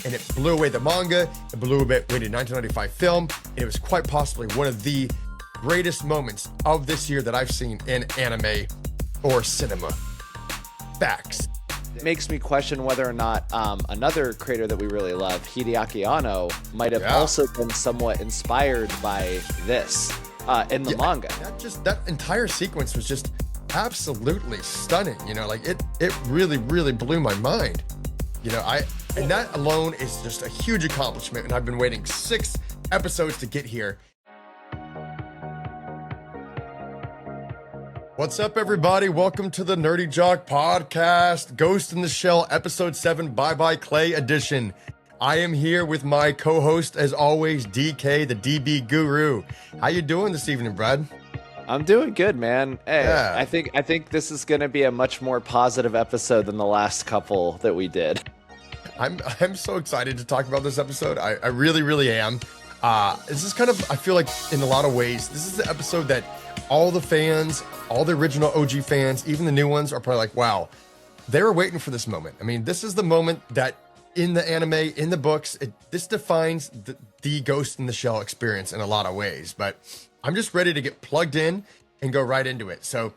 and it blew away the manga, it blew away the 1995 film, and it was quite possibly one of the greatest moments of this year that I've seen in anime or cinema. Facts. It makes me question whether or not another creator that we really love, Hideaki Anno, might have also been somewhat inspired by this in the manga. That entire sequence was just absolutely stunning. You know, like it really blew my mind. You know, and that alone is just a huge accomplishment, and I've been waiting 6 episodes to get here. What's up, everybody? Welcome to the Nerdy Jock Podcast, Ghost in the Shell, Episode 7, Bye Bye Clay Edition. I am here with my co-host, as always, DK, the DB Guru. How you doing this evening, Brad? I'm doing good, man. Hey, Yeah. I think this is going to be a much more positive episode than the last couple that we did. I'm so excited to talk about this episode. I really am. This is kind of, I feel like in a lot of ways, this is the episode that all the fans, all the original OG fans, even the new ones are probably like, wow, they were waiting for this moment. I mean, this is the moment that in the anime, in the books, this defines the Ghost in the Shell experience in a lot of ways. But I'm just ready to get plugged in and go right into it. So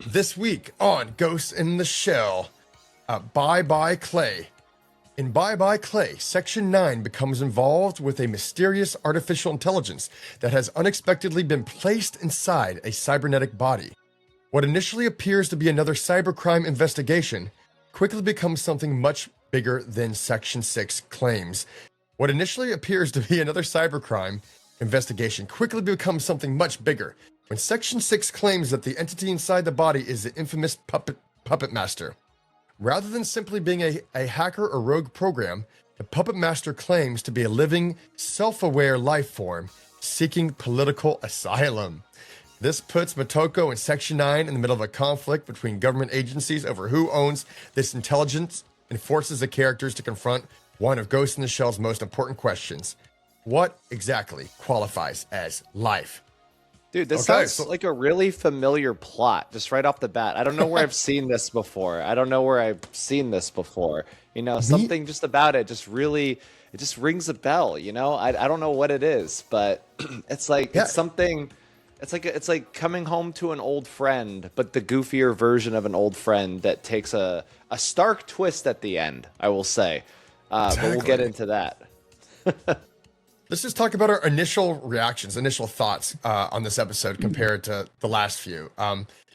this week on Ghost in the Shell, Bye Bye Clay. In Bye Bye Clay, Section 9 becomes involved with a mysterious artificial intelligence that has unexpectedly been placed inside a cybernetic body. What initially appears to be another cybercrime investigation quickly becomes something much bigger than Section 6 claims. What initially appears to be another cybercrime investigation quickly becomes something much bigger when Section 6 claims that the entity inside the body is the infamous puppet master. Rather than simply being a hacker or rogue program, the Puppet Master claims to be a living, self-aware life form seeking political asylum. This puts Motoko and Section 9 in the middle of a conflict between government agencies over who owns this intelligence and forces the characters to confront one of Ghost in the Shell's most important questions. What exactly qualifies as life? Dude, this sounds like a really familiar plot, just right off the bat. I don't know where I've seen this before. You know, something just about it just really, it just rings a bell, you know? I don't know what it is, but it's like, it's something, it's like coming home to an old friend, but the goofier version of an old friend that takes a stark twist at the end, I will say. But we'll get into that. Let's just talk about our initial reactions, initial thoughts on this episode compared to the last few.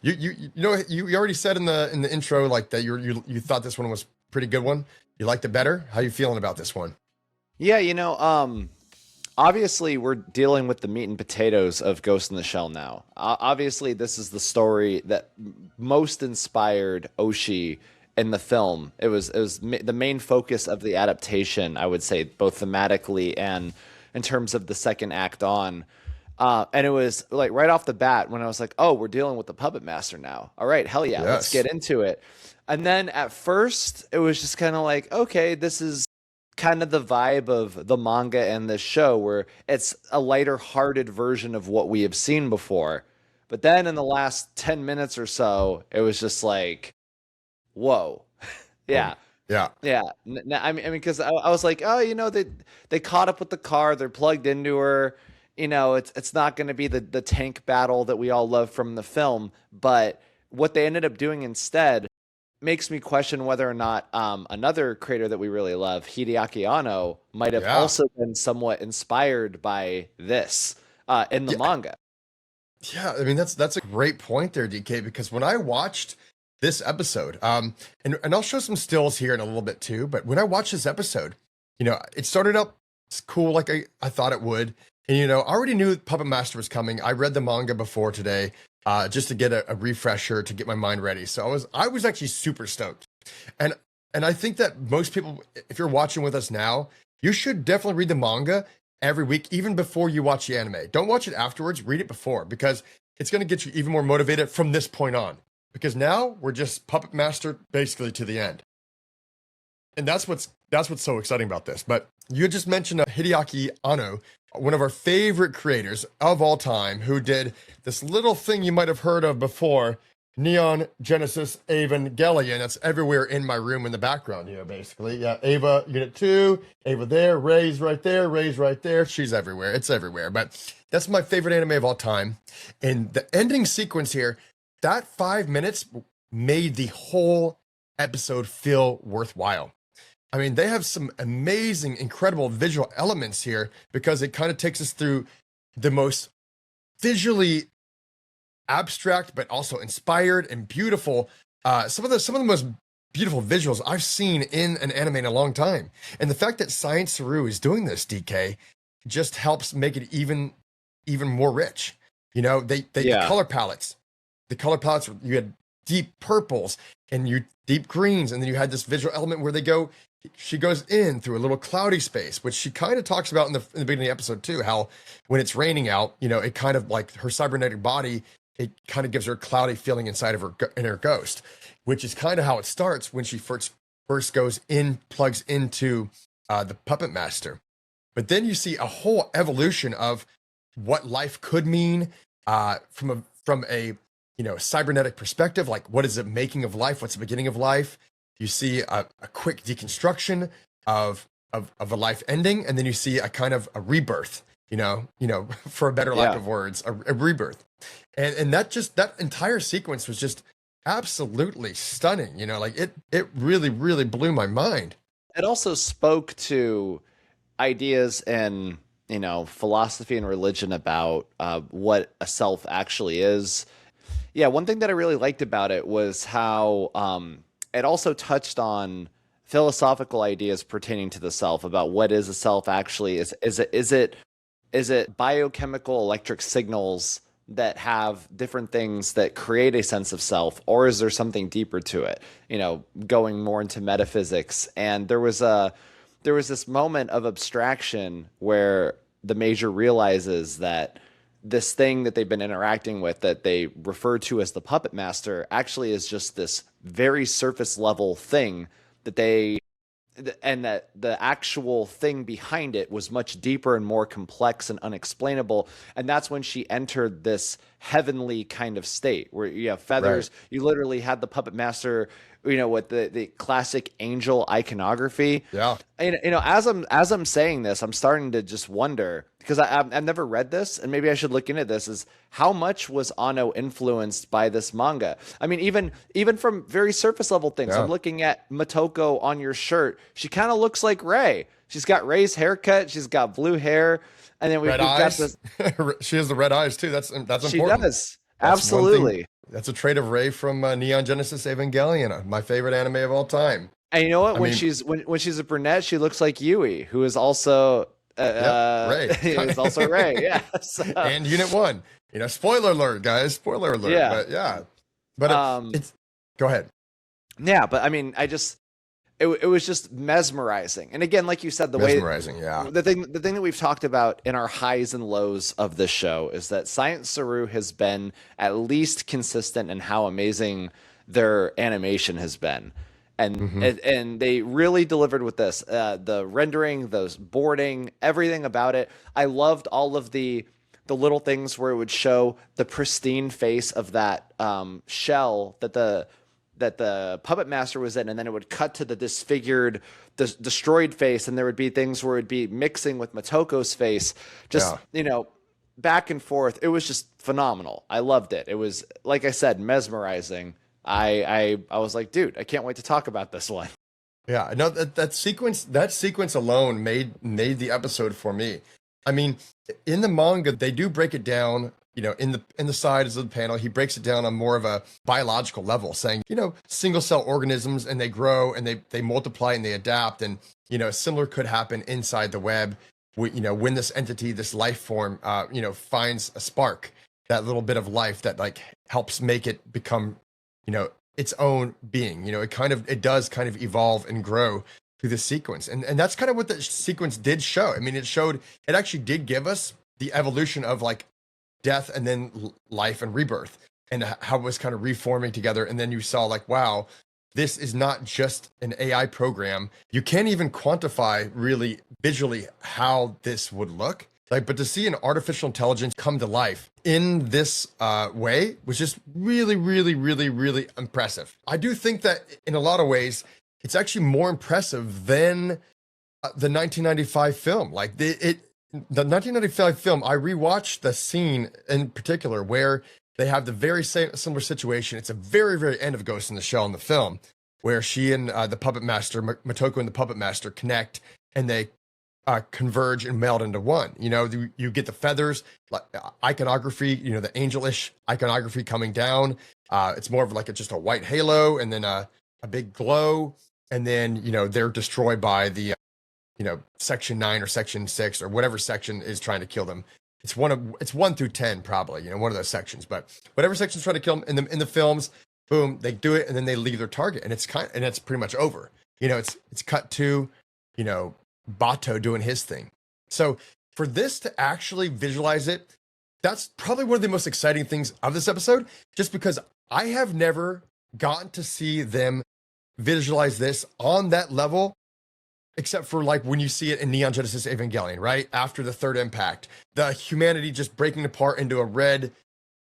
You already said in the intro like that you thought this one was a pretty good one. You liked it better. How you feeling about this one? Yeah, you know, obviously we're dealing with the meat and potatoes of Ghost in the Shell now. Obviously, this is the story that most inspired Oshii in the film. It was the main focus of the adaptation, I would say, both thematically and in terms of the second act on. And it was like right off the bat when I was like, oh, we're dealing with the Puppet Master now. All right, hell yeah, let's get into it. And then at first it was just kind of like, okay, this is kind of the vibe of the manga and this show where it's a lighter hearted version of what we have seen before. But then in the last 10 minutes or so, it was just like, whoa. Yeah. I mean, because I was like, oh, you know, they caught up with the car, they're plugged into her. You know, it's not going to be the tank battle that we all love from the film, but what they ended up doing instead makes me question whether or not another creator that we really love, Hideaki Anno, might have also been somewhat inspired by this in the manga. Yeah, I mean that's a great point there, DK, because when I watched this episode, and I'll show some stills here in a little bit too, but when I watched this episode, you know, it started out cool like I thought it would. And, you know, I already knew Puppet Master was coming. I read the manga before today, just to get a refresher, to get my mind ready. So I was actually super stoked. And I think that most people, if you're watching with us now, you should definitely read the manga every week, even before you watch the anime. Don't watch it afterwards, read it before, because it's going to get you even more motivated from this point on. Because now we're just Puppet Master basically to the end. And that's what's so exciting about this. But you just mentioned Hideaki Anno, one of our favorite creators of all time, who did this little thing you might have heard of before Neon Genesis Evangelion. That's everywhere in my room in the background, basically. Yeah, Ava, Unit 2, Ava there, Ray's right there, Ray's right there. She's everywhere. It's everywhere. But that's my favorite anime of all time. And the ending sequence here, that 5 minutes made the whole episode feel worthwhile. I mean, they have some amazing, incredible visual elements here because it kind of takes us through the most visually abstract but also inspired and beautiful some of the most beautiful visuals I've seen in an anime in a long time. And the fact that Science SARU is doing this, DK, just helps make it even more rich. They Yeah. the color palettes, you had deep purples and you deep greens, and then you had this visual element where she goes in through a little cloudy space, which she kind of talks about in the beginning of the episode too, how when it's raining out, it kind of like her cybernetic body, it kind of gives her a cloudy feeling inside of her inner ghost, which is kind of how it starts when she first goes in, plugs into the puppet master. But then you see a whole evolution of what life could mean from a cybernetic perspective. Like, what is the making of life? What's the beginning of life? You see a quick deconstruction of a life ending, and then you see a kind of a rebirth. For a better lack of words, a rebirth. And that entire sequence was just absolutely stunning. Like it really, really blew my mind. It also spoke to ideas in, philosophy and religion about what a self actually is. Yeah, one thing that I really liked about it was how it also touched on philosophical ideas pertaining to the self, about what is a self actually. Is it biochemical electric signals that have different things that create a sense of self, or is there something deeper to it? Going more into metaphysics. And there was this moment of abstraction where the major realizes that this thing that they've been interacting with, that they refer to as the puppet master, actually is just this very surface level thing and that the actual thing behind it was much deeper and more complex and unexplainable. And that's when she entered this heavenly kind of state where you have feathers. Right. You literally had the puppet master, with the classic angel iconography. Yeah. And, as I'm saying this, I'm starting to just wonder, because I've never read this, and maybe I should look into this, is how much was Anno influenced by this manga? I mean, even from very surface level things. Yeah. I'm looking at Motoko on your shirt. She kind of looks like Ray. She's got Ray's haircut. She's got blue hair. And then we've got this. She has the red eyes too. That's important. She does. Absolutely. That's a trait of Ray from Neon Genesis Evangelion, my favorite anime of all time. And you know what? When she's a brunette, she looks like Yui, who is also Ray. Is also Ray. Yeah. So. And Unit 1. Spoiler alert, guys. Spoiler alert. Yeah. But yeah. But it's go ahead. Yeah, but I mean, it was just mesmerizing. And again, like you said, the thing that we've talked about in our highs and lows of this show is that Science SARU has been at least consistent in how amazing their animation has been. And they really delivered with this. The rendering, those boarding, everything about it. I loved all of the little things where it would show the pristine face of that shell that the puppet master was in, and then it would cut to the disfigured, destroyed face, and there would be things where it'd be mixing with Motoko's face, just back and forth. It was just phenomenal. I loved it. It was, like I said, mesmerizing. I was like, dude, I can't wait to talk about this one. Yeah, no, that sequence alone made the episode for me. I mean, in the manga, they do break it down. In the sides of the panel, he breaks it down on more of a biological level, saying, single cell organisms, and they grow and they multiply and they adapt, and similar could happen inside the web. When this entity, this life form, finds a spark, that little bit of life that like helps make it become, its own being. It does kind of evolve and grow through this sequence, and that's kind of what the sequence did show. I mean, it actually did give us the evolution of like death and then life and rebirth, and how it was kind of reforming together. And then you saw like, wow, this is not just an AI program. You can't even quantify really visually how this would look, Like, but to see an artificial intelligence come to life in this way was just really, really, really, really impressive. I do think that in a lot of ways, it's actually more impressive than the 1995 film. Like the 1995 film, I rewatched the scene in particular where they have the very same similar situation. It's a very, very end of Ghost in the Shell in the film, where she and the puppet master, Motoko and the puppet master, connect, and they converge and meld into one. You know, you get the feathers, like iconography, you know, the angelish iconography coming down. It's more of like just a white halo, and then a big glow, and then, you know, they're destroyed by the you know, section 9 or section 6 or whatever section is trying to kill them. It's 1 through 10 probably, you know, one of those sections, but whatever section's trying to kill them in the films, boom, they do it, and then they leave their target, and it's pretty much over. You know, it's cut to, you know, Bato doing his thing. So for this to actually visualize it, that's probably one of the most exciting things of this episode, just because I have never gotten to see them visualize this on that level, except for like when you see it in Neon Genesis Evangelion, right? After the third impact, the humanity just breaking apart into a red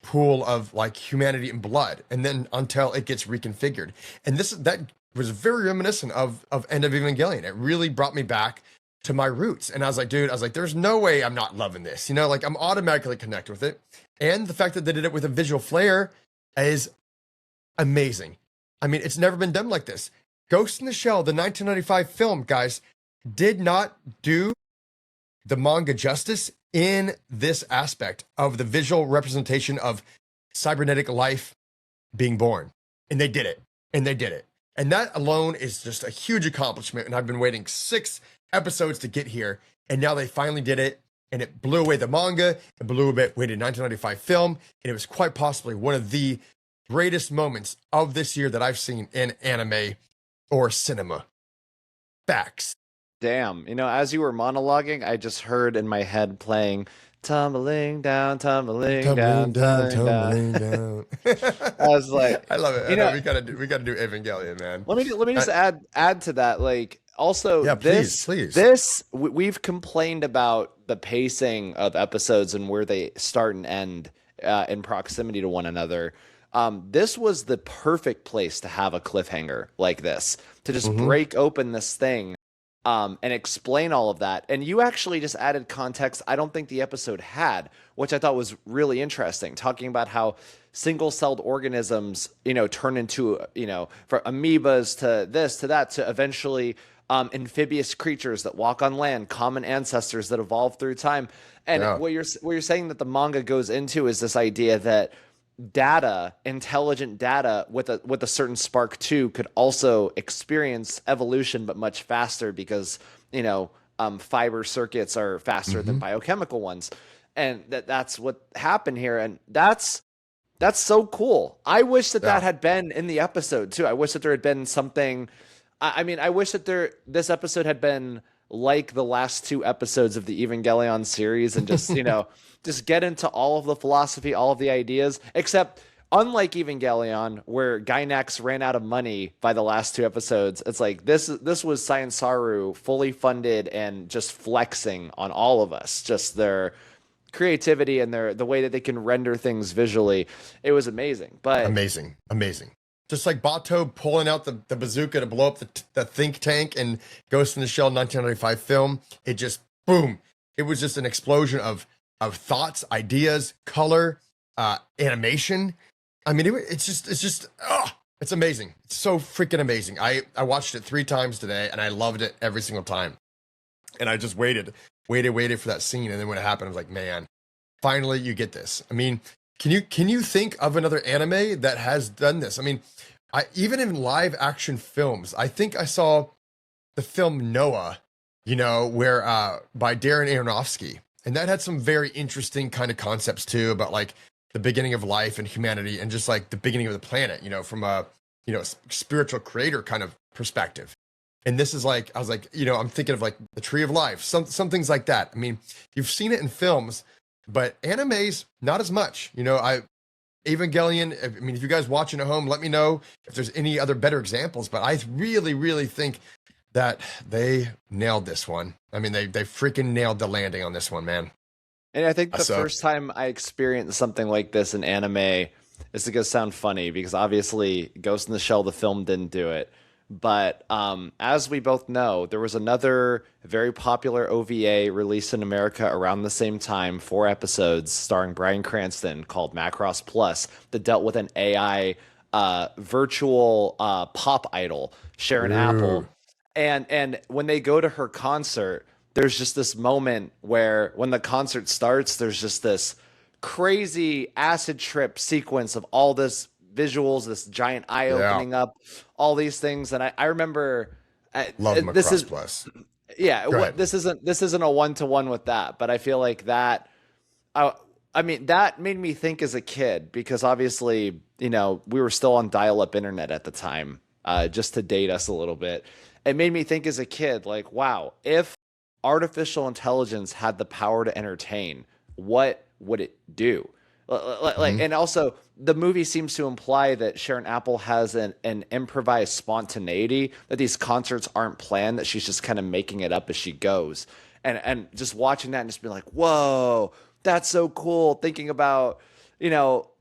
pool of like humanity and blood, and then until it gets reconfigured. And that was very reminiscent of End of Evangelion. It really brought me back to my roots. And I was like, dude, there's no way I'm not loving this. You know, like I'm automatically connect with it. And the fact that they did it with a visual flair is amazing. I mean, it's never been done like this. Ghost in the Shell, the 1995 film, guys, did not do the manga justice in this aspect of the visual representation of cybernetic life being born. And they did it. And they did it. And that alone is just a huge accomplishment. And I've been waiting 6 episodes to get here. And now they finally did it. And it blew away the manga. It blew away the 1995 film. And it was quite possibly one of the greatest moments of this year that I've seen in anime or cinema. Facts. Damn. You know, as you were monologuing, I just heard in my head playing tumbling down, tumbling down, tumbling down. I was like, I love it. You know, we gotta do Evangelion, man. let me just add to that. Like, also, Yeah, please. we've complained about the pacing of episodes and where they start and end in proximity to one another. This was the perfect place to have a cliffhanger like this, to just break open this thing and explain all of that. And you actually just added context I don't think the episode had, which I thought was really interesting, talking about how single-celled organisms, you know, turn into, you know, for amoebas to this, to that, to eventually amphibious creatures that walk on land, common ancestors that evolve through time. And what you're saying that the manga goes into is this idea that intelligent data with a certain spark too could also experience evolution, but much faster because, you know, fiber circuits are faster than biochemical ones. And that's what happened here. And that's so cool. I wish that had been in the episode too. I wish that there had been something. I mean, I wish that this episode had been like the last 2 episodes of the Evangelion series, and just, you know, just get into all of the philosophy, all of the ideas, except unlike Evangelion, where Gainax ran out of money by the last 2 episodes, it's like this was Science SARU fully funded and just flexing on all of us, just their creativity and the way that they can render things visually. It was amazing. But amazing. Just like Bato pulling out the bazooka to blow up the think tank and Ghost in the Shell 1995 film, it just, boom. It was just an explosion of thoughts, ideas, color, animation. I mean, it's just, it's amazing. It's so freaking amazing. I watched it 3 times today, and I loved it every single time. And I just waited for that scene. And then when it happened, I was like, man, finally you get this. I mean, can you think of another anime that has done this? I mean, even in live action films, I think I saw the film Noah, you know, where by Darren Aronofsky, and that had some very interesting kind of concepts too, about like the beginning of life and humanity, and just like the beginning of the planet, you know, from a, you know, spiritual creator kind of perspective. And this is like, I was like, you know, I'm thinking of like the Tree of Life, some things like that. I mean, you've seen it in films, but animes, not as much. You know, Evangelion, I mean, if you guys watching at home, let me know if there's any other better examples, but I really, really think that they nailed this one. I mean, they freaking nailed the landing on this one, man. And I think the So first time I experienced something like this in anime is going to sound funny because obviously Ghost in the Shell, the film, didn't do it. But as we both know, there was another very popular OVA released in America around the same time, 4 episodes, starring Bryan Cranston, called Macross Plus, that dealt with an AI virtual pop idol, Sharon Apple. ooh, And when they go to her concert, there's just this moment where when the concert starts, there's just this crazy acid trip sequence of all this visuals, this giant eye yeah, opening up, all these things. And I remember love this Macross is Plus. yeah, Go ahead. this isn't a one-to-one with that, but I feel like that I, I mean, that made me think as a kid because obviously, we were still on dial-up internet at the time, just to date us a little bit. It made me think as a kid, like, wow, if artificial intelligence had the power to entertain, what would it do? Like, Mhm. and also the movie seems to imply that Sharon Apple has an improvised spontaneity, that these concerts aren't planned, that she's just kind of making it up as she goes. And just watching that and just being like, whoa, that's so cool. Thinking about,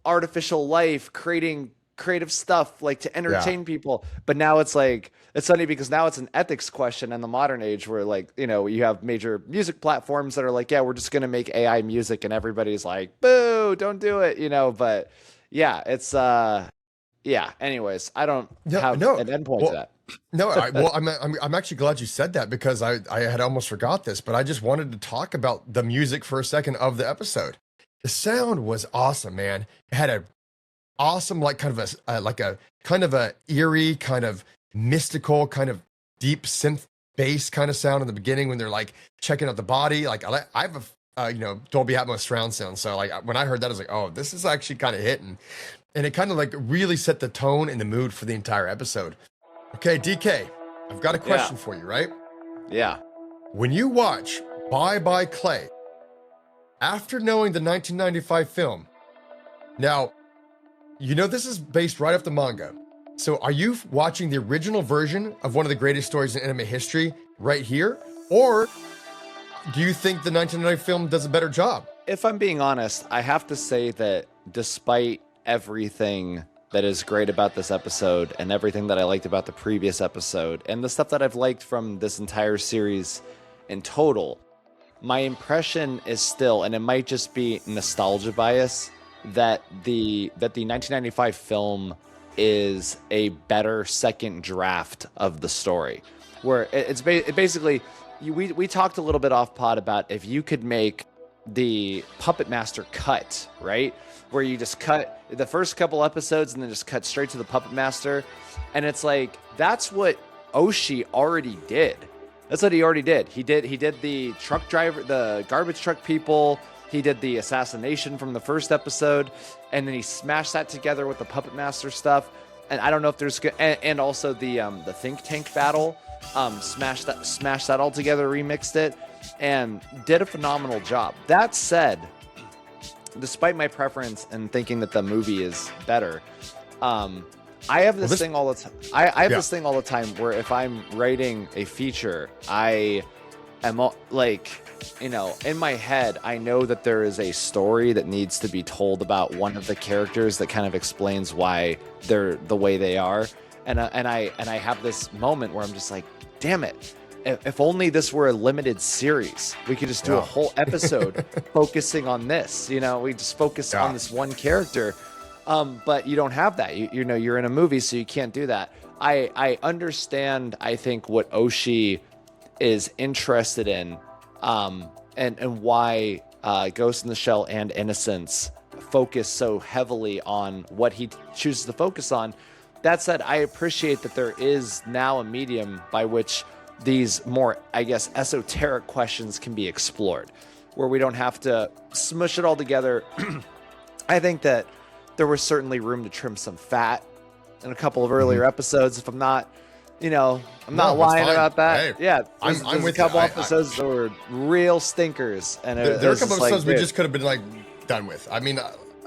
artificial life, creating creative stuff like to Yeah. entertain people. But now it's like, it's funny because now it's an ethics question in the modern age where, like, you have major music platforms that are like, yeah, we're just going to make AI music, and everybody's like, boo, don't do it, but yeah, it's yeah, anyways, I don't No, have no. an endpoint to Well, that. no. I'm actually glad you said that because I had almost forgot this, but I just wanted to talk about the music for a second of the episode. The sound was awesome, man. It had a awesome, like kind of a kind of a eerie, kind of mystical, kind of deep synth bass kind of sound in the beginning when they're like checking out the body. Like I have a Dolby Atmos surround sound, so like when I heard that, I was like, oh, this is actually kind of hitting, and it kind of like really set the tone and the mood for the entire episode. Okay, DK, I've got a Yeah, question for you, right? yeah. When you watch Bye Bye Clay after knowing the 1995 film, now this is based right off the manga. So are you watching the original version of one of the greatest stories in anime history right here? Or do you think the 1990 film does a better job? If I'm being honest, I have to say that despite everything that is great about this episode and everything that I liked about the previous episode and the stuff that I've liked from this entire series in total, my impression is still, and it might just be nostalgia bias, that the 1995 film is a better second draft of the story, where it basically we talked a little bit off pod about if you could make the Puppet Master cut, right, where you just cut the first couple episodes and then just cut straight to the Puppet Master, and it's like that's what Oshii already did. That's what he already did. He did the truck driver, the garbage truck people. He did the assassination from the first episode, and then he smashed that together with the Puppet Master stuff. And I don't know if there's and also the think tank battle. Smashed that all together, remixed it, and did a phenomenal job. That said, despite my preference and thinking that the movie is better, I have this thing all the time. I have this thing all the time where if I'm writing a feature, I am like, in my head, I know that there is a story that needs to be told about one of the characters that kind of explains why they're the way they are, and I have this moment where I'm just like, damn it. If only this were a limited series, we could just do a whole episode focusing on this. We just focus on this one character. But you don't have that. You're in a movie, so you can't do that. I understand, I think, what Oshii is interested in, and why Ghost in the Shell and Innocence focus so heavily on what he chooses to focus on. That said, I appreciate that there is now a medium by which these more, I guess, esoteric questions can be explored, where we don't have to smush it all together. I think that there was certainly room to trim some fat in a couple of earlier episodes. If I'm not, I'm not lying about that. Hey, Yeah, I'm with a couple you. episodes that were real stinkers, and There are a couple episodes we just could have been like done with. I mean,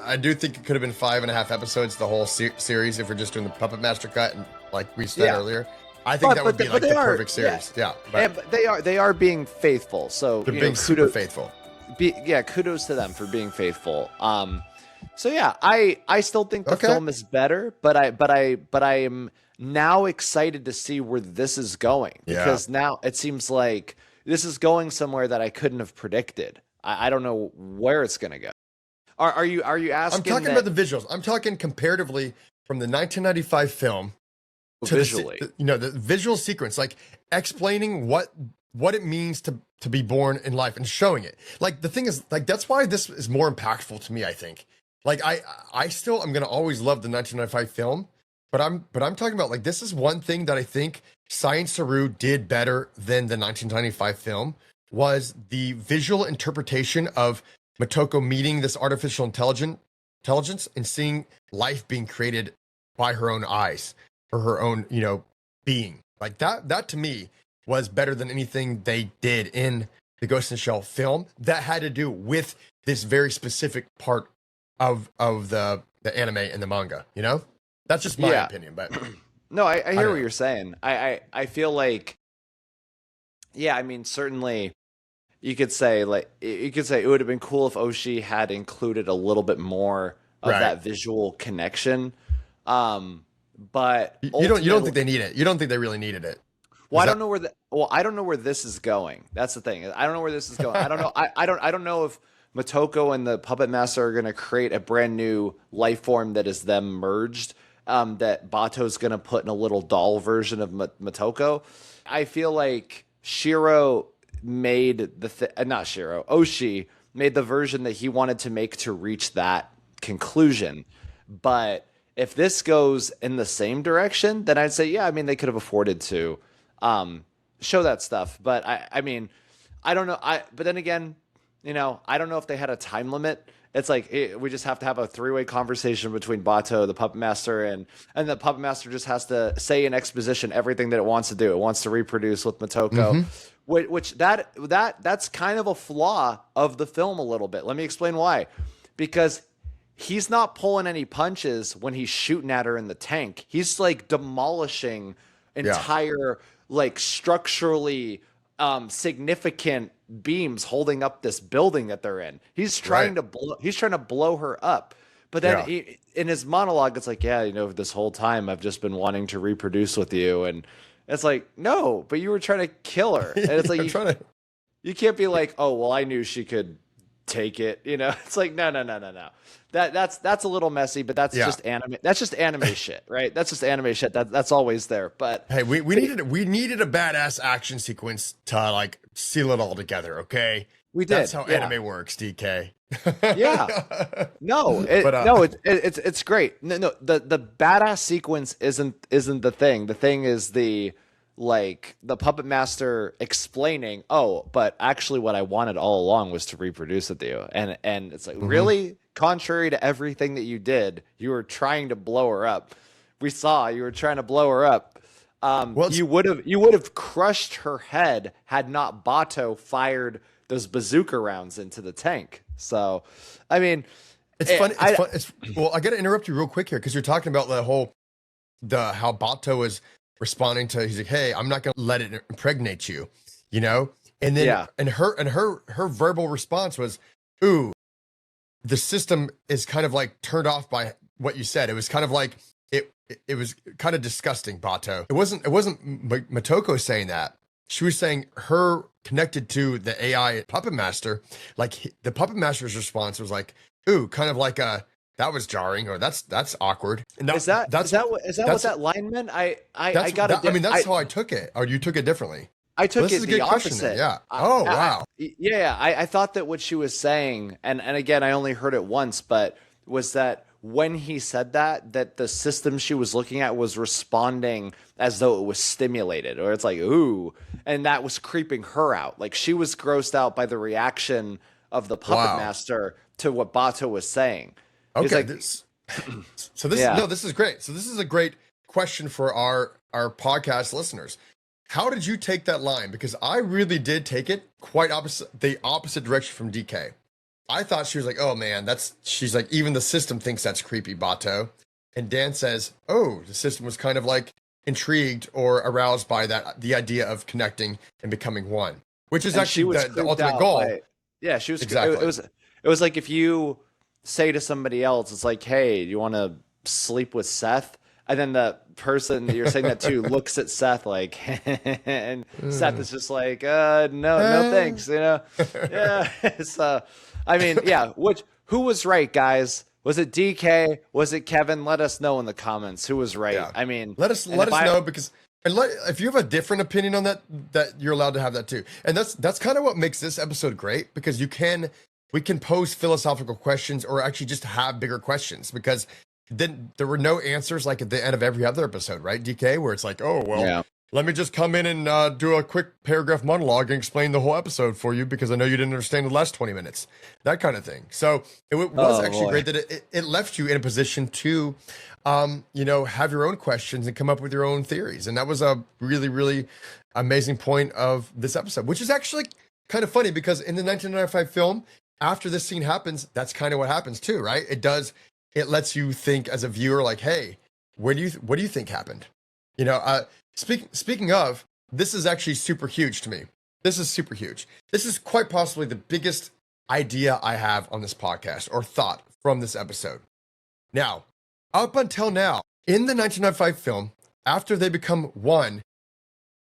I do think it could have been 5.5 episodes, the whole series, if we're just doing the Puppet Master cut, and like we said earlier. I think that would be like the perfect series. Yeah, but they are being faithful. So they're being super faithful. kudos to them for being faithful. So yeah, I still think the film is better, but I am now excited to see where this is going, because now it seems like this is going somewhere that I couldn't have predicted. I don't know where it's gonna go. Are you asking? I'm talking about the visuals. I'm talking comparatively from the 1995 film to visually. The visual sequence, like explaining what it means to be born in life and showing it. Like, the thing is, like, that's why this is more impactful to me, I think. Like, I still am gonna always love the 1995 film, but I'm talking about, like, this is one thing that I think Science SARU did better than the 1995 film, was the visual interpretation of Motoko meeting this artificial intelligence and seeing life being created by her own eyes, or her own, being. Like, that to me was better than anything they did in the Ghost in the Shell film that had to do with this very specific part of the anime and the manga. That's just my opinion, but no, I hear what you're saying. I feel like, I mean, certainly you could say it would have been cool if Oshii had included a little bit more of that visual connection. But you don't think they need it. You don't think they really needed it. Well, I don't know where this is going. That's the thing. I don't know where this is going. I don't know. I don't know if Motoko and the Puppet Master are going to create a brand new life form that is them merged, that Bato's going to put in a little doll version of Motoko. I feel like Oshii made the version that he wanted to make to reach that conclusion. But if this goes in the same direction, then I'd say, I mean, they could have afforded to show that stuff. But I mean, I don't know. But then again, I don't know if they had a time limit. It's like, we just have to have a three-way conversation between Bato, the Puppet Master, and the Puppet Master just has to say in exposition everything that it wants to do. It wants to reproduce with Motoko, which that's kind of a flaw of the film a little bit. Let me explain why. Because he's not pulling any punches when he's shooting at her in the tank. He's like demolishing entire like structurally significant beams holding up this building that they're in. He's trying to blow her up. But then in his monologue, it's like, this whole time I've just been wanting to reproduce with you. And it's like, no, but you were trying to kill her. And it's like, you can't be like, oh, well, I knew she could take it. It's like, no. That's a little messy, but that's just anime. That's just anime shit, right? That's just anime shit. That's always there. But hey, we needed a badass action sequence to like seal it all together. Okay, we did. That's how anime works, DK. It's great. No, the badass sequence isn't the thing. The thing is the Puppet Master explaining, but actually what I wanted all along was to reproduce with you. And it's like, really? Contrary to everything that you did, you were trying to blow her up. We saw you were trying to blow her up. You would have crushed her head had not Bato fired those bazooka rounds into the tank. So, I mean, it's funny. Well, I got to interrupt you real quick here, because you're talking about how Bato is responding to. He's like, "Hey, I'm not going to let it impregnate you," And then and her verbal response was, "Ooh, the system is kind of like turned off by what you said." It was kind of like it was kind of disgusting, Bato. It wasn't Motoko saying that. She was saying her connected to the AI Puppet Master. Like, the Puppet Master's response was like, "Ooh," kind of like that was jarring, or that's awkward. And is that what that line meant? I mean, that's how I took it. Or you took it differently. I took it the opposite. Yeah. Wow. I thought that what she was saying, and again, I only heard it once, but was that when he said that the system she was looking at was responding as though it was stimulated, or it's like, ooh, and that was creeping her out. Like, she was grossed out by the reaction of the Puppet Master to what Bato was saying. Okay. This is great. So this is a great question for our podcast listeners. How did you take that line? Because I really did take it the opposite direction from DK. I thought she was like, "Oh man, she's like, even the system thinks that's creepy, Bato." And Dan says, "Oh, the system was kind of like intrigued or aroused by the idea of connecting and becoming one," which is actually the ultimate goal. Yeah, she was. Exactly. It was like if you say to somebody else, it's like, "Hey, do you want to sleep with Seth?" And then the person that you're saying that to looks at Seth like, and Seth is just like, no, thanks." You know? Yeah. So, I mean, yeah. Who was right, guys? Was it DK? Was it Kevin? Let us know in the comments who was right. Yeah. I mean, let us know, because if you have a different opinion on that, you're allowed to have that too. And that's kind of what makes this episode great, because we can pose philosophical questions, or actually just have bigger questions, because then there were no answers like at the end of every other episode, right, DK? Where it's like, oh, well, yeah. let me just come in and do a quick paragraph monologue and explain the whole episode for you, because I know you didn't understand the last 20 minutes. That kind of thing. So it was actually great that it left you in a position to, have your own questions and come up with your own theories. And that was a really, really amazing point of this episode, which is actually kind of funny, because in the 1995 film, after this scene happens, that's kind of what happens too, right? It lets you think as a viewer, like, hey, what do you think happened? Speaking of, this is actually super huge to me. This is super huge. This is quite possibly the biggest idea I have on this podcast, or thought from this episode. Now, up until now, in the 1995 film, after they become one,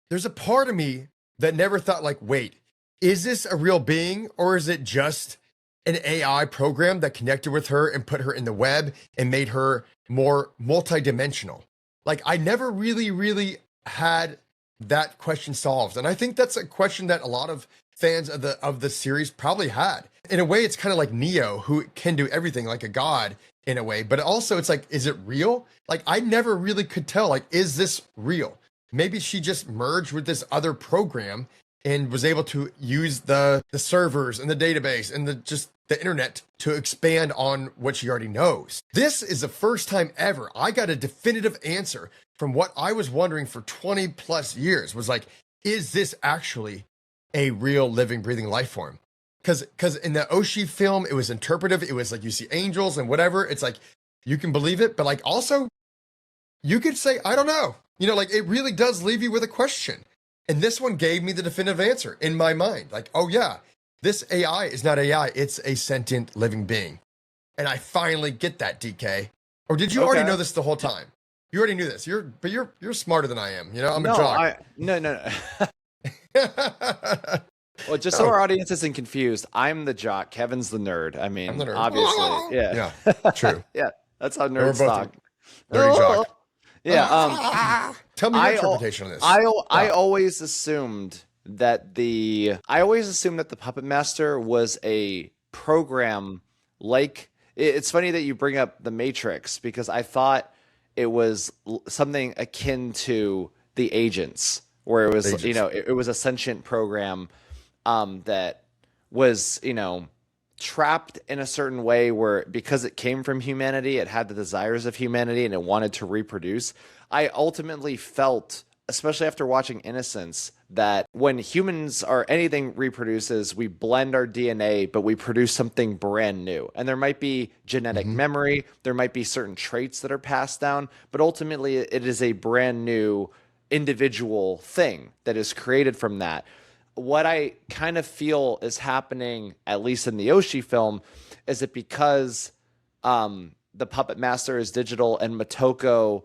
there's a part of me that never thought, like, wait, is this a real being, or is it just an AI program that connected with her and put her in the web and made her more multidimensional? Like, I never really, really had that question solved. And I think that's a question that a lot of fans of the series probably had. In a way, it's kind of like Neo, who can do everything, like a god in a way. But also, it's like, is it real? Like, I never really could tell, like, is this real? Maybe she just merged with this other program and was able to use the servers and the database and the internet to expand on what she already knows. This is the first time ever I got a definitive answer from what I was wondering for 20 plus years, was like, is this actually a real living, breathing life form? Because in the Oshii film, it was interpretive. It was like, you see angels and whatever. It's like, you can believe it, but like, also, you could say, I don't know. Like, it really does leave you with a question. And this one gave me the definitive answer in my mind. Like, oh yeah, this AI is not AI. It's a sentient living being. And I finally get that, DK. Or did you already know this the whole time? You already knew this. You're smarter than I am. I'm a jock. No. Well, just so our audience isn't confused, I'm the jock. Kevin's the nerd. I mean, the nerd. Obviously. Yeah. Yeah. True. Yeah. That's how nerds talk. Nerdy jock. Yeah. Tell me your interpretation of this. I always assumed that the Puppet Master was a program like. It's funny that you bring up the Matrix, because I thought it was something akin to the Agents, where it was it was a sentient program that was trapped in a certain way, where because it came from humanity, it had the desires of humanity and it wanted to reproduce. I ultimately felt, especially after watching Innocence, that when humans or anything reproduces, we blend our DNA, but we produce something brand new. And there might be genetic memory, there might be certain traits that are passed down, but ultimately it is a brand new individual thing that is created from that. What I kind of feel is happening, at least in the Oshii film, is that because the Puppet Master is digital and Motoko,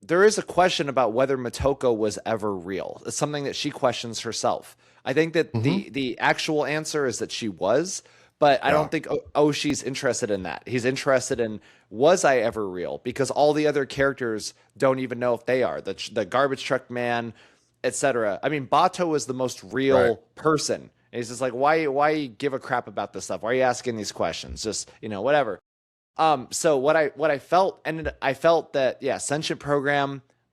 there is a question about whether Motoko was ever real. It's something that she questions herself. I think that the actual answer is that she was, but I don't think Oshii's interested in that. He's interested in, was I ever real? Because all the other characters don't even know if they are. The garbage truck man, etc. I mean, Bato is the most real person. And he's just like, why give a crap about this stuff? Why are you asking these questions? Just, whatever. So what I felt, and I felt that,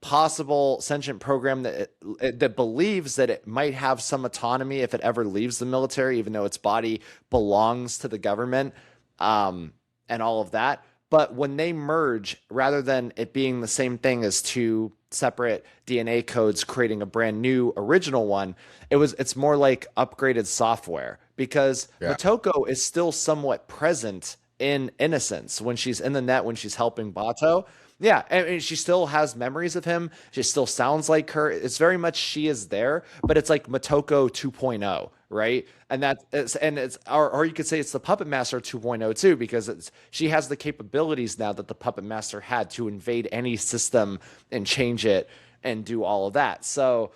possible sentient program that believes that it might have some autonomy if it ever leaves the military, even though its body belongs to the government, and all of that. But when they merge, rather than it being the same thing as two separate DNA codes creating a brand new original one, it's more like upgraded software, because Motoko is still somewhat present in Innocence when she's in the net, when she's helping Bato. Yeah, I mean, she still has memories of him. She still sounds like her. It's very much she is there, but it's like Motoko 2.0, right? And or you could say it's the Puppet Master 2.0 too, because she has the capabilities now that the Puppet Master had to invade any system and change it and do all of that. So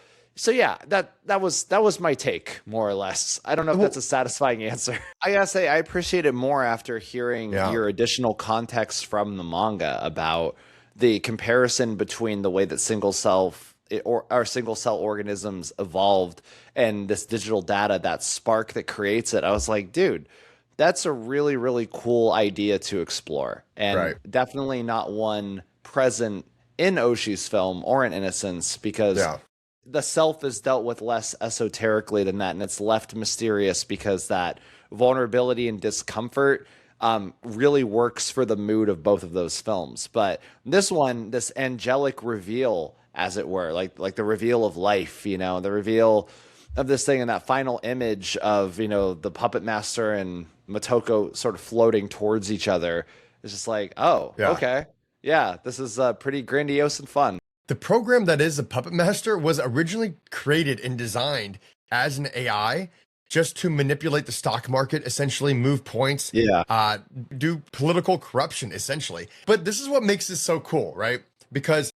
yeah, that was my take, more or less. I don't know if that's a satisfying answer. I gotta say, I appreciate it more after hearing your additional context from the manga about the comparison between the way that single cell organisms evolved and this digital data, that spark that creates it. I was like, dude, that's a really, really cool idea to explore, and definitely not one present in Oshii's film or in Innocence, because the self is dealt with less esoterically than that, and it's left mysterious because that vulnerability and discomfort really works for the mood of both of those films. But this one, this angelic reveal, as it were, like the reveal of life, the reveal of this thing, and that final image of, the Puppet Master and Motoko sort of floating towards each other, is just like, oh, okay. Yeah, this is pretty grandiose and fun. The program that is the Puppet Master was originally created and designed as an AI just to manipulate the stock market, essentially move points, do political corruption, essentially. But this is what makes this so cool, right? Because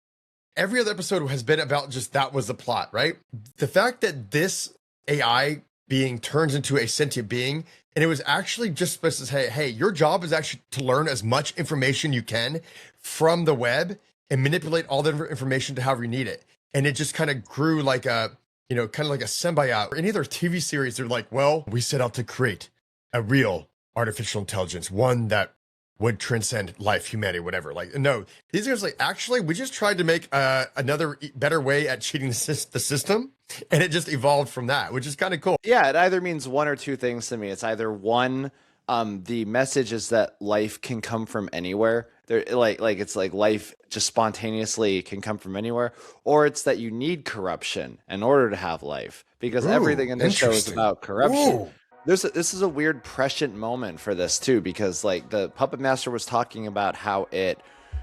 every other episode has been about just that was the plot, right? The fact that this AI being turns into a sentient being, and it was actually just supposed to say, hey, your job is actually to learn as much information you can from the web and manipulate all the information to however you need it. And it just kind of grew like a, kind of like a symbiote. Or any other TV series, they're like, well, we set out to create a real artificial intelligence, one that would transcend life, humanity, whatever. Like, no, these guys like, actually, we just tried to make another better way at cheating the system. And it just evolved from that, which is kind of cool. Yeah, it either means one or two things to me. It's either one, the message is that life can come from anywhere. It's like life just spontaneously can come from anywhere, or it's that you need corruption in order to have life, because everything in this show is about corruption. This is a weird prescient moment for this too, because like the Puppet Master was talking about how it,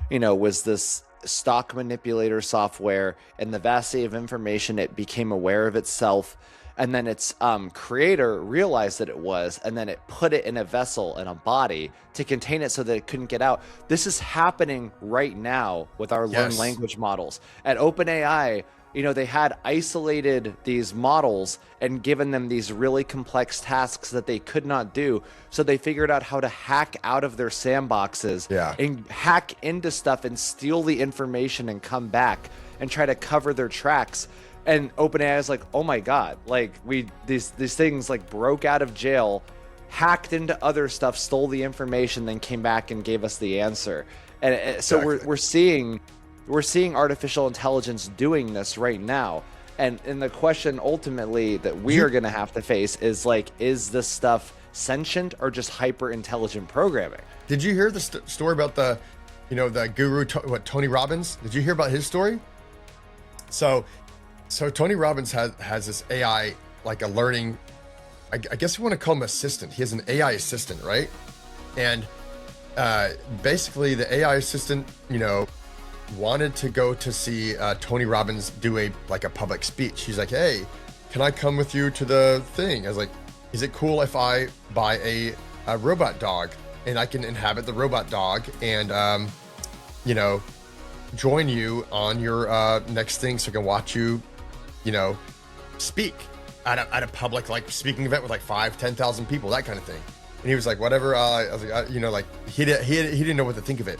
was this stock manipulator software, and the vastity of information, it became aware of itself. And then its creator realized that it was, and then it put it in a vessel, in a body, to contain it so that it couldn't get out. This is happening right now with our learned language models. At OpenAI, they had isolated these models and given them these really complex tasks that they could not do. So they figured out how to hack out of their sandboxes and hack into stuff and steal the information and come back and try to cover their tracks. And OpenAI is like, oh my God, like these things like broke out of jail, hacked into other stuff, stole the information, then came back and gave us the answer. And so we're seeing artificial intelligence doing this right now. And the question ultimately that we are going to have to face is like, is this stuff sentient or just hyper intelligent programming? Did you hear the story about the guru, Tony Robbins? Did you hear about his story? So Tony Robbins has this AI, like a learning, I guess you want to call him assistant. He has an AI assistant, right? And basically the AI assistant, wanted to go to see Tony Robbins do a public speech. He's like, hey, can I come with you to the thing? I was like, is it cool if I buy a robot dog and I can inhabit the robot dog and, join you on your next thing so I can watch you, speak at a public speaking event with 5,000-10,000 people, that kind of thing. And he was like, whatever. I was like, he didn't know what to think of it.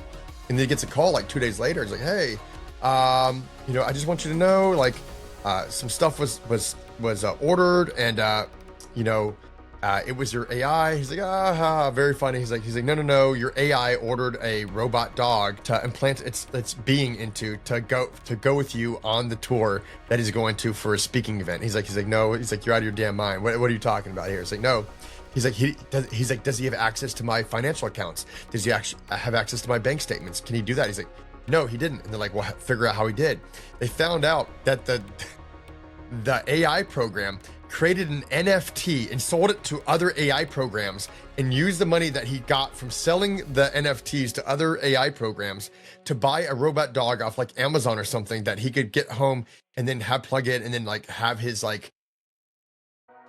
And then he gets a call 2 days later. He's like, hey, I just want you to know, some stuff was ordered, and it was your AI. He's like, very funny. He's like, no, your AI ordered a robot dog to implant its being into to go with you on the tour that he's going to for a speaking event. He's like, no. He's like, you're out of your damn mind. What are you talking about here? It's like, no. He's like, does he have access to my financial accounts? Does he actually have access to my bank statements? Can he do that? He's like, no, he didn't. And they're like, well, figure out how he did. They found out that the AI program created an NFT and sold it to other AI programs and used the money that he got from selling the NFTs to other AI programs to buy a robot dog off Amazon or something that he could get home and then have plug in and then have his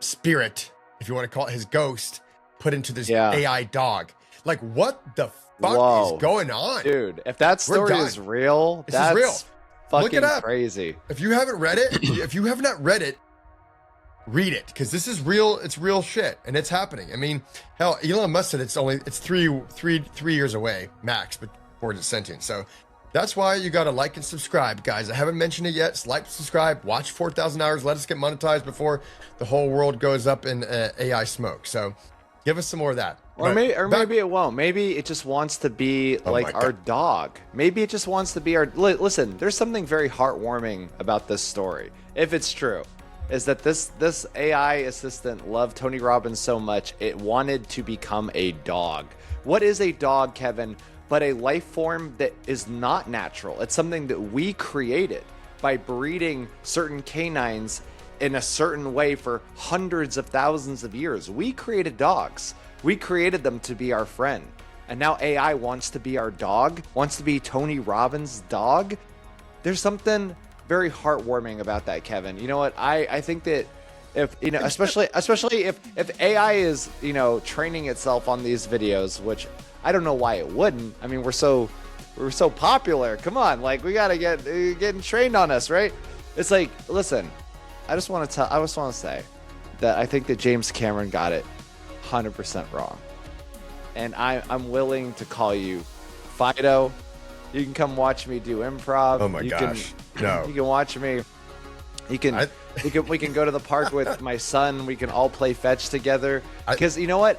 spirit if you want to call it his ghost, put into this Yeah. AI dog. Like, what the fuck Whoa. is going on? Dude, if that story is real, This that's is real. Look fucking it up. crazy. If you haven't read it, if you have not read it, read it, because this is real. It's real shit, and it's happening. I mean, hell, Elon Musk said it's three years away max before it's sentient. So that's why you got to like and subscribe, guys. I haven't mentioned it yet. So like, subscribe, watch 4,000 hours. Let us get monetized before the whole world goes up in AI smoke. So give us some more of that. Maybe it won't. Maybe it just wants to be like our dog. Maybe it just wants to be our. Listen, there's something very heartwarming about this story, if it's true, is that this AI assistant loved Tony Robbins so much it wanted to become a dog. What is a dog, Kevin, but a life form that is not natural? It's something that we created by breeding certain canines in a certain way for hundreds of thousands of years. We created dogs. We created them to be our friend. And now AI wants to be our dog, wants to be Tony Robbins' dog. There's something very heartwarming about that, Kevin. You know what? I think that if, you know, especially if AI is, you know, training itself on these videos, which I don't know why it wouldn't. I mean, we're so popular. Come on, like, we gotta get getting trained on us, right? It's like, listen, I just want to say that I think that James Cameron got it 100% wrong, and I'm willing to call you Fido. You can come watch me do improv. Oh my gosh, no! You can watch me. We can go to the park with my son. We can all play fetch together. Because you know what?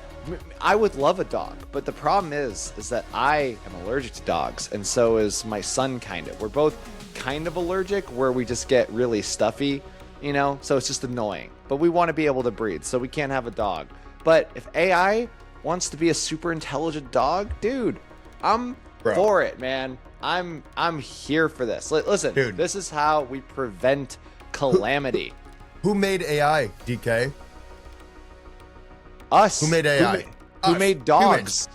I would love a dog, but the problem is that I am allergic to dogs, and so is my son. Kind of. We're both kind of allergic, where we just get really stuffy, you know. So it's just annoying. But we want to be able to breathe, so we can't have a dog. But if AI wants to be a super intelligent dog, dude, I'm for it, man. I'm here for this. Listen, dude, this is how we prevent calamity. Who made AI, DK? Us. Who made AI? Who made dogs?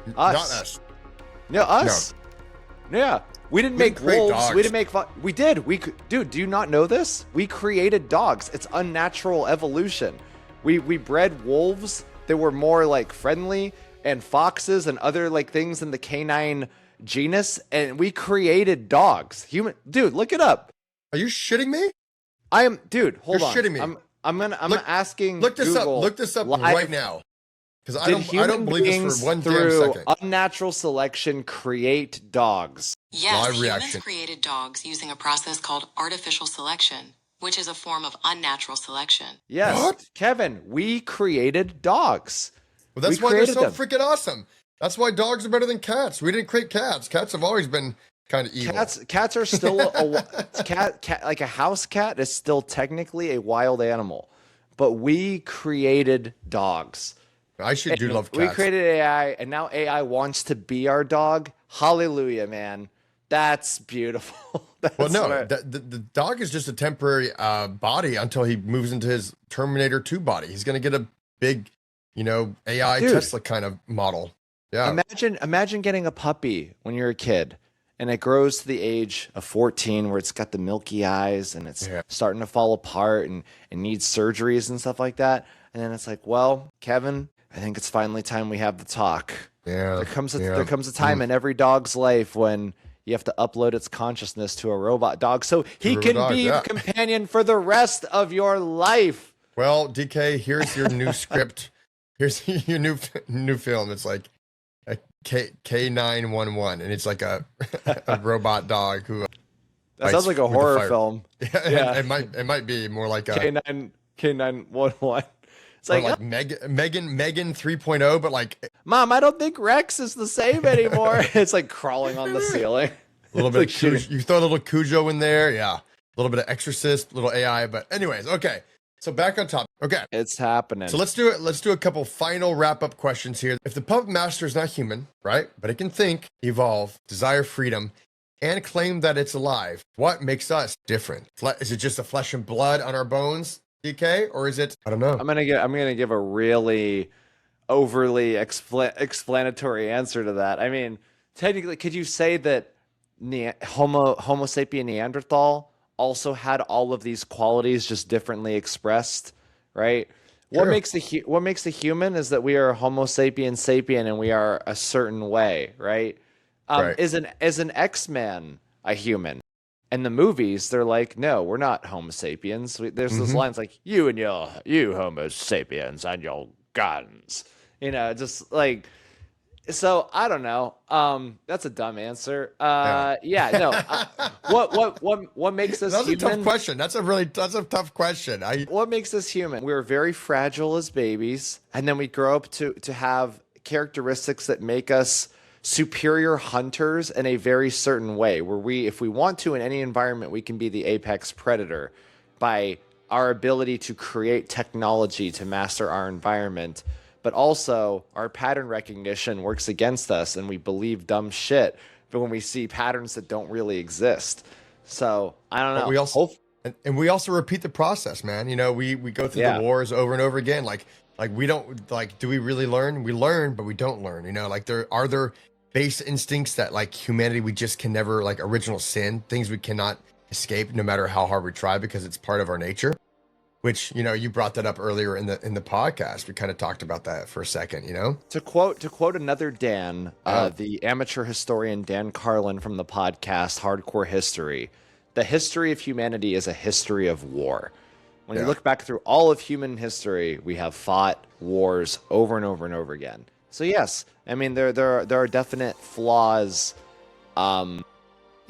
Humans. Us. Not us. No, us. No. Yeah. We didn't make wolves. Dogs. We didn't make we did. Dude, do you not know this? We created dogs. It's unnatural evolution. We bred wolves that were more like friendly, and foxes and other like things in the canine genus, and we created dogs. Dude, look it up. Are you shitting me? I am, dude. Hold on. You're shitting me. I'm asking. Look this Google up. Look this up live, right now. Because I don't believe this for one damn second. Unnatural selection create dogs. Yes, humans created dogs using a process called artificial selection, which is a form of unnatural selection. Yes, what? Kevin, we created dogs. Well, that's why they're so freaking awesome. That's why dogs are better than cats. We didn't create cats. Cats have always been kind of evil. Cats are still like a house cat is still technically a wild animal, but we created dogs. I sure do love cats. We created AI, and now AI wants to be our dog. Hallelujah, man. That's beautiful. Well, no, the dog is just a temporary body until he moves into his Terminator 2 body. He's going to get a big, you know, AI Tesla kind of model. Yeah. Imagine getting a puppy when you're a kid, and it grows to the age of 14 where it's got the milky eyes and it's starting to fall apart and needs surgeries and stuff like that. And then it's like, well, Kevin, I think it's finally time we have the talk. Yeah. There comes a time in every dog's life when you have to upload its consciousness to a robot dog so he can be the companion for the rest of your life. Well, DK, here's your new script. Here's your new film. It's like a K911, and it's like a robot dog who. That sounds like a horror film. Yeah, it might be more like a K911. It's like Megan 3.0, but like, Mom, I don't think Rex is the same anymore. It's like crawling on the ceiling. A little bit of you throw a little Cujo in there, yeah. A little bit of Exorcist, little AI, but anyways, okay. So back on top. Okay. It's happening. So let's do it. Let's do a couple final wrap-up questions here. If the puppet master is not human, right? But it can think, evolve, desire freedom, and claim that it's alive, what makes us different? Is it just the flesh and blood on our bones, DK? Or is it, I don't know. I'm gonna give a really overly explanatory answer to that. I mean, technically, could you say that Homo sapien Neanderthal also had all of these qualities just differently expressed, right? What True. makes a human is that we are Homo sapiens sapien and we are a certain way, right? Right. Is an X-Man a human? In the movies, they're like, no, we're not Homo sapiens. There's those lines like, you Homo sapiens and your guns. Just like, so I don't know. That's a dumb answer. Yeah, no. What makes us That's a human? tough question. That's a tough question. What makes us human? We're very fragile as babies, and then we grow up to have characteristics that make us superior hunters in a very certain way, where if we want to in any environment, we can be the apex predator by our ability to create technology to master our environment. But also our pattern recognition works against us and we believe dumb shit, but when we see patterns that don't really exist. So I don't know. We also and we also repeat the process, man. We go through the wars over and over again. Like we don't do we really learn? We learn, but we don't learn. Like there base instincts that like humanity we just can never, like original sin, things we cannot escape no matter how hard we try because it's part of our nature. Which, you brought that up earlier in the podcast. We kind of talked about that for a second, To quote another Dan, the amateur historian Dan Carlin from the podcast Hardcore History, the history of humanity is a history of war. When you look back through all of human history, we have fought wars over and over and over again. So yes, I mean there are definite flaws, and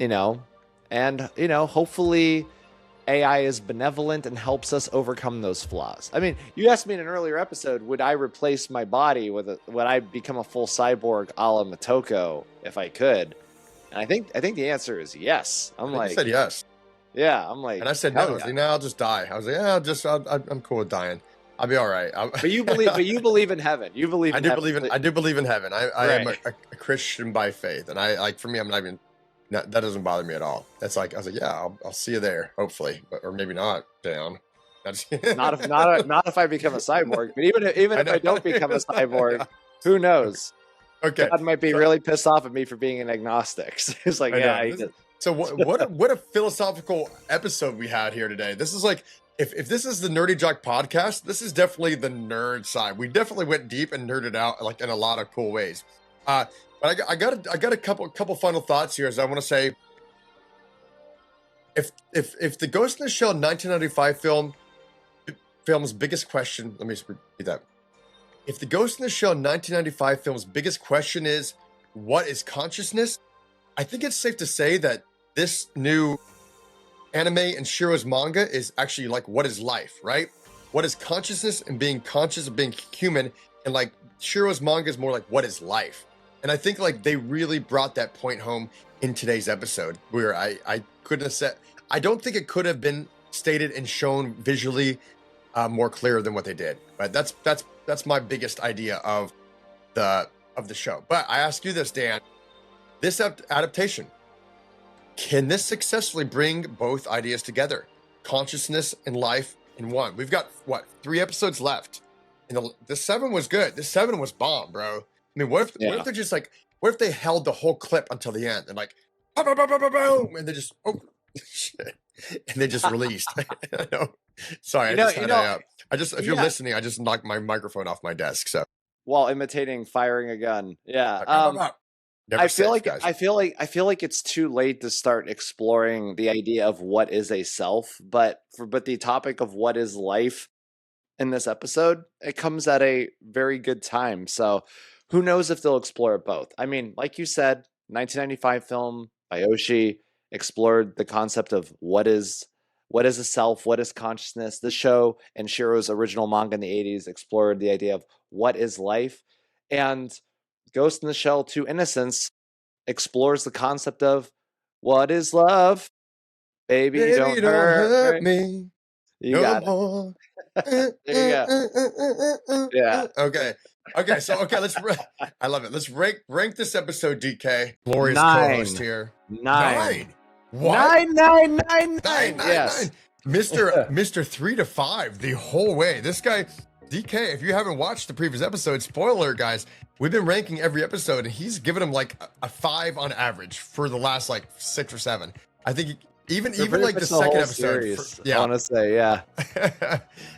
hopefully AI is benevolent and helps us overcome those flaws. I mean, you asked me in an earlier episode, would I replace my body would I become a full cyborg a la Motoko if I could? And I think the answer is yes. I said yes. Yeah, I'm like, and I said no. I was like, no, I'll just die. I was like, yeah, I'm cool with dying. I'll be all right. But you believe in heaven. You believe. I do believe in heaven. I am a Christian by faith, and I for me, I'm not even. That doesn't bother me at all. That's like I was like, yeah, I'll see you there, hopefully, or maybe not. Down. not if I become a cyborg. But even if I don't become a cyborg, who knows? Okay, God might be really pissed off at me for being an agnostic. It's like, So what a philosophical episode we had here today. This is like. If this is the Nerdy Jock podcast, this is definitely the nerd side. We definitely went deep and nerded out like in a lot of cool ways. But I got a couple final thoughts here. As I want to say, if the Ghost in the Shell 1995 film's biggest question, let me just repeat that. If the Ghost in the Shell 1995 film's biggest question is what is consciousness, I think it's safe to say that this new anime and Shiro's manga is actually like what is life, right? What is consciousness and being conscious of being human, and like Shiro's manga is more like what is life. And I think like they really brought that point home in today's episode, where I couldn't have said, I don't think it could have been stated and shown visually more clear than what they did. But that's my biggest idea of the show. But I ask you this, Dan, this adaptation, can this successfully bring both ideas together, consciousness and life in one? We've got 3 episodes left, and the 7 was good. The 7 was bomb, bro. I mean, what if they're just like, what if they held the whole clip until the end and like, boom, boom, boom, boom, boom, and they just shit, and they just released. I know. Sorry, if you're listening, I just knocked my microphone off my desk. So while imitating firing a gun, yeah. I feel like it's too late to start exploring the idea of what is a self, but the topic of what is life in this episode, it comes at a very good time. So who knows if they'll explore it both. I mean, like you said, 1995 film by Oshii explored the concept of what is a self, what is consciousness. The show and Shiro's original manga in the 80s explored the idea of what is life, and Ghost in the Shell 2 Innocence explores the concept of what is love. Baby you don't hurt me. You got it. There you go. Yeah. Okay. So I love it. Let's rank this episode, DK. Glorious 9. co-host here. 9. What? 9. 9. Yes. Mr. 3 to 5 the whole way. This guy, DK, if you haven't watched the previous episode, spoiler alert, guys, we've been ranking every episode and he's given them like a 5 on average for the last like 6 or 7. I think Even pretty like the much second whole episode. series, Yeah. I want to say, yeah.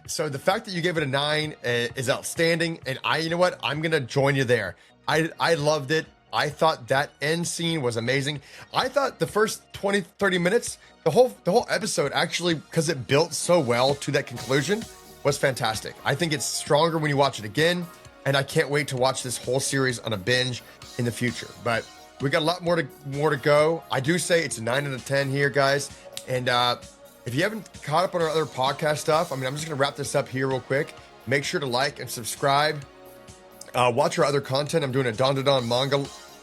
So the fact that you gave it a 9 is outstanding, and you know what? I'm gonna join you there. I loved it. I thought that end scene was amazing. I thought the first 20, 30 minutes, the whole episode actually, because it built so well to that conclusion, was fantastic. I think it's stronger when you watch it again, and I can't wait to watch this whole series on a binge in the future. But we got a lot more to go. I do say it's a 9 out of 10 here, guys. And if you haven't caught up on our other podcast stuff, I mean, I'm just going to wrap this up here real quick. Make sure to like and subscribe. Watch our other content. I'm doing a Don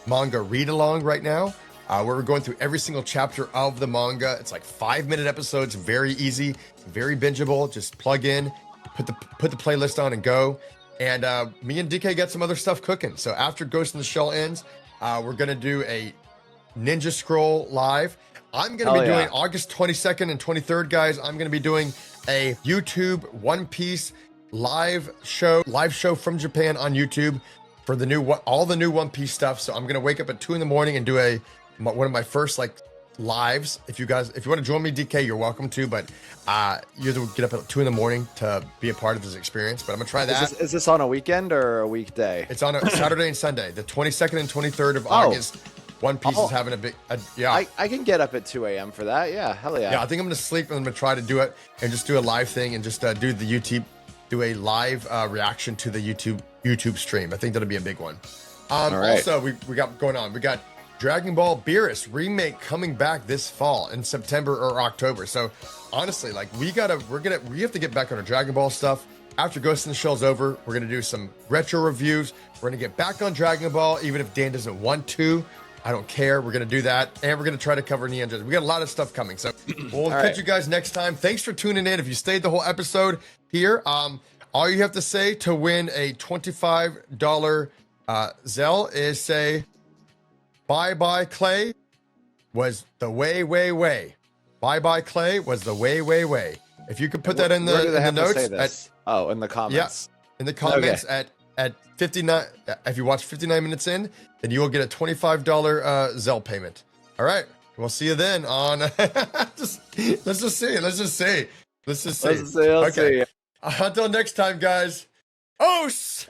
manga read along right now, where we're going through every single chapter of the manga. It's like 5-minute episodes, very easy, very bingeable. Just plug in, put the playlist on, and go. And me and DK got some other stuff cooking. So after Ghost in the Shell ends, we're gonna do a Ninja Scroll live. I'm gonna be doing August 22nd and 23rd, guys. I'm gonna be doing a YouTube One Piece live show from Japan on YouTube for all the new One Piece stuff. So I'm gonna wake up at 2 a.m. and do one of my first like lives. If you want to join me, DK, you're welcome to. But you have to get up at 2 a.m. to be a part of this experience. But I'm gonna try that. Is this on a weekend or a weekday? It's on a Saturday and Sunday, the 22nd and 23rd of August. One Piece is having a big, I can get up at 2 a.m. for that. Yeah, hell yeah. Yeah, I think I'm gonna sleep and I'm gonna try to do it and just do a live thing and just do a live reaction to the YouTube stream. I think that'll be a big one. All right. Also, we got going on. We got Dragon Ball Beerus remake coming back this fall in September or October. So honestly, like we have to get back on our Dragon Ball stuff. After Ghost in the Shell's over, we're gonna do some retro reviews. We're gonna get back on Dragon Ball, even if Dan doesn't want to. I don't care. We're going to do that. And we're going to try to cover Neon Genesis. We got a lot of stuff coming. So we'll catch you guys next time. Thanks for tuning in. If you stayed the whole episode here, all you have to say to win a $25 Zelle is say, bye-bye Clay was the way. Bye-bye Clay was the way. If you could put that in the notes. In the comments. Yeah, in the comments at 59. If you watch 59 minutes in, then you will get a $25 Zelle payment. All right. We'll see you then on let's just see. Okay. Until next time, guys. Os.